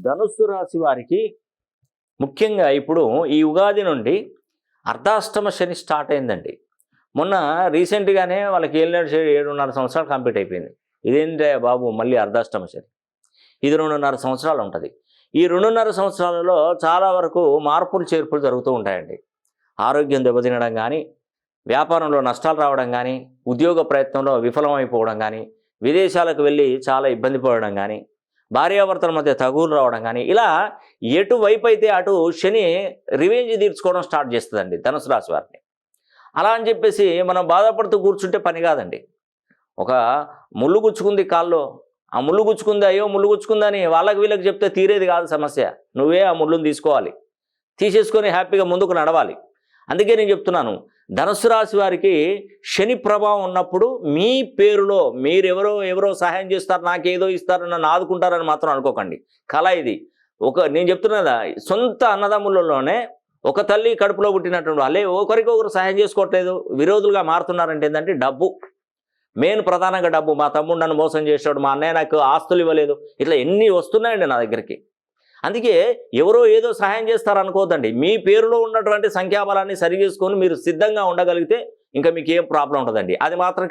ధనుస్సు రాశి వారికి ముఖ్యంగా ఇప్పుడు ఈ ఉగాది నుండి అర్ధాష్టమ శని స్టార్ట్ అయిందండి. మొన్న రీసెంట్గానే వాళ్ళకి 7.5 సంవత్సరాలు కంప్లీట్ అయిపోయింది. ఇదేంటే బాబు మళ్ళీ అర్ధాష్టమ శని, ఇది 2.5 సంవత్సరాలు ఉంటుంది. ఈ 2.5 సంవత్సరాలలో చాలా వరకు మార్పులు చేర్పులు జరుగుతూ ఉంటాయండి. ఆరోగ్యం దెబ్బతినడం కానీ, వ్యాపారంలో నష్టాలు రావడం కానీ, ఉద్యోగ ప్రయత్నంలో విఫలమైపోవడం కానీ, విదేశాలకు వెళ్ళి చాలా ఇబ్బంది పడడం కానీ, భార్యాభర్తల మధ్య తగువులు రావడం కానీ, ఇలా ఎటువైపు అయితే అటు శని రివెంజ్ తీర్చుకోవడం స్టార్ట్ చేస్తుందండి ధనుసు రాశి వారిని. అలా అని చెప్పేసి మనం బాధపడుతూ కూర్చుంటే పని కాదండి. ఒక ముళ్ళు గుచ్చుకుంది కాల్లో, ఆ ముళ్ళు గుచ్చుకుంది, అయ్యో ముళ్ళు గుచ్చుకుందని వాళ్ళకి వీళ్ళకి చెప్తే తీరేది కాదు సమస్య. నువ్వే ఆ ముళ్ళుని తీసుకోవాలి, తీసేసుకొని హ్యాపీగా ముందుకు నడవాలి. అందుకే నేను చెప్తున్నాను, ధనుసు రాశి వారికి శని ప్రభావం ఉన్నప్పుడు మీ పేరులో ఎవరో సహాయం చేస్తారు, నాకేదో ఇస్తారు, నన్ను ఆదుకుంటారని మాత్రం అనుకోకండి. కళ ఇది. నేను చెప్తున్నదా, సొంత అన్నదమ్ములలోనే ఒక తల్లి కడుపులో పుట్టినటువంటి వాళ్ళే ఒకరికొకరు సహాయం చేసుకోవట్లేదు, విరోధులుగా మారుతున్నారంటే ఏంటంటే డబ్బు మెయిన్, ప్రధానంగా డబ్బు. మా తమ్ముడు నన్ను మోసం చేసాడు, మా అన్నయ్య నాకు ఆస్తులు ఇవ్వలేదు, ఇట్లా ఎన్ని వస్తున్నాయండి నా దగ్గరికి. అందుకే ఎవరో ఏదో సహాయం చేస్తారనుకోవద్దండి. మీ పేరులో ఉన్నటువంటి సంఖ్యాబలాన్ని సరి చేసుకొని మీరు సిద్ధంగా ఉండగలిగితే ఇంకా మీకు ఏం ప్రాబ్లం ఉండదండి. అది మాత్రం